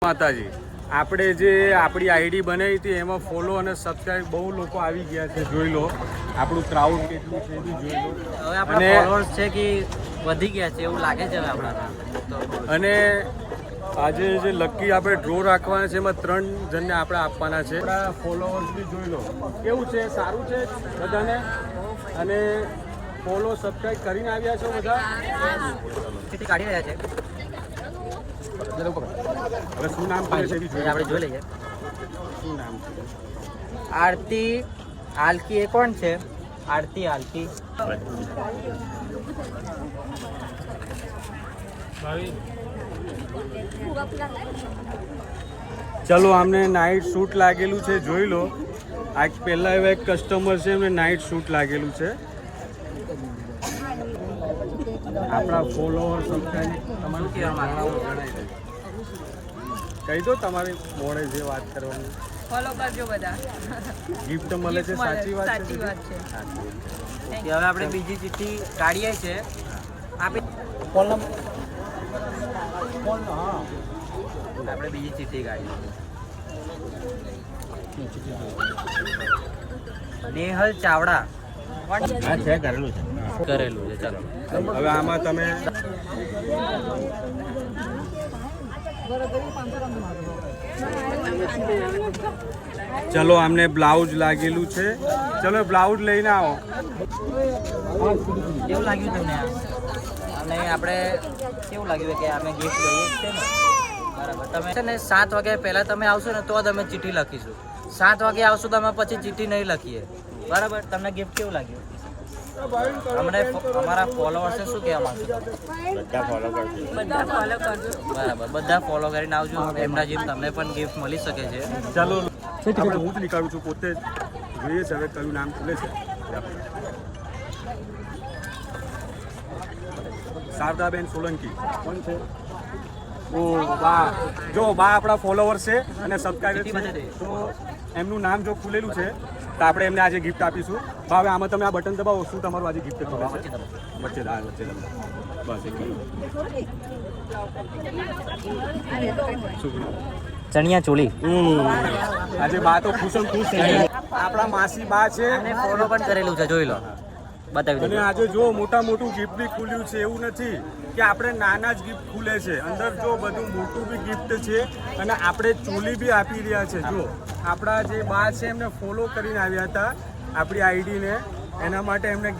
માતાજી, આપણે જે આપણી આઈડી બનાવી હતી એમાં ફોલો અને સબસ્ક્રાઇબ બહુ લોકો આવી ગયા છે. જોઈ લો આપણું ક્રાઉડ કેટલું છે એ બી જોઈ લો. હવે આપણા ફોલોઅર્સ છે કે વધી ગયા છે એવું લાગે છે હવે આપણા. અને આજે જે લકી આપણે ડ્રો રાખવાના છે એમાં 3 જણને આપણે આપવાના છે. આપણા ફોલોઅર્સ બી જોઈ લો કેવું છે, સારું છે બધાને. અને ફોલો સબસ્ક્રાઇબ કરીને આવ્યા છો બધા. કાઢી રહ્યા છે. હવે શું નામ છે આપણે જોઈ લઈએ. શું નામ છે? આરતી આલકી એ કોણ છે? આરતી આલકી. ચલો, આમને નાઇટ શૂટ લાગેલું છે, જોઈ લો. આ પહેલા એવા એક કસ્ટમર છે એમને નાઇટ શૂટ લાગેલું છે. આપણા ફોલોઅર તમારું કહી દો, તમારી મોડે જે વાત કરવાની. ફોલો કરજો બધા. ગિફ્ટ મળે છે, સાચી વાત છે. હવે આપણે બીજી ચિઠ્ઠી કાઢીએ છે. આપણે બીજી ચિઠ્ઠી કાઢીએ. નેહલ ચાવડા છે, કરેલું છે. કરેલું છે. ચાલો હવે આમાં તમે ચલો, આમને બ્લાઉઝ લાગેલું છે. ચલો, બ્લાઉઝ લઈને આવો. કેવું લાગ્યું તમને? અને આપણે કેવું લાગ્યું કે અમે ગિફ્ટ લઈએ છે ને? બરાબર. તમે છે ને 7 વાગ્યા પહેલાં તમે આવશો ને તો જ અમે ચિઠ્ઠી લખીશું. 7 વાગે આવશો તો અમે પછી ચિઠ્ઠી નહીં લખીએ. બરાબર. તમને ગિફ્ટ કેવું લાગ્યું? અમને અમારા ફોલોઅર્સે શું કહેવા માંગશો? બધા ફોલો કરજો. બરાબર. બધા ફોલો કરીને આવજો. એમના જેમ તમને પણ ગિફ્ટ મળી શકે છે. ચાલો, આપણે હું જ નીકાળું છું પોતે જ. જોઈએ છે હવે કયું નામ ખુલે છે. શારદાબેન સોલંકી કોણ છે? ઓ બા, જો બા આપણા ફોલોવર છે અને સબસ્ક્રાઈબર છે, તો એમનું નામ જો ખુલેલું છે તો આપણે એમને આજે ગિફ્ટ આપીશું. હવે આમાં તમે આ બટન દબાવો. શું તમારું આજે ગિફ્ટ ખબર છે? વચ્ચે દબાવો. બસ એક શું ચણિયા ચોલી. આજે બા તો ખુશમ ખુશ થઈ ગઈ. આપણા માસી બા છે અને ફોલો પણ કરેલું છે, જોઈ લો. બતાવી અને દો. આજે જો મોટું ગિફ્ટ બી ખુલ્યું છે. એવું નથી કે આપણે નાના જ ગિફ્ટ ખુલે છે, અંદર જો બધું મોટું બી ગિફ્ટ છે. અને આપણે ચોલી બી આપી રહ્યા છે. જો આપણા જે બા છે એમને ફોલો કરીને આવ્યા હતા આપણી આઈડીને, એના માટે એમને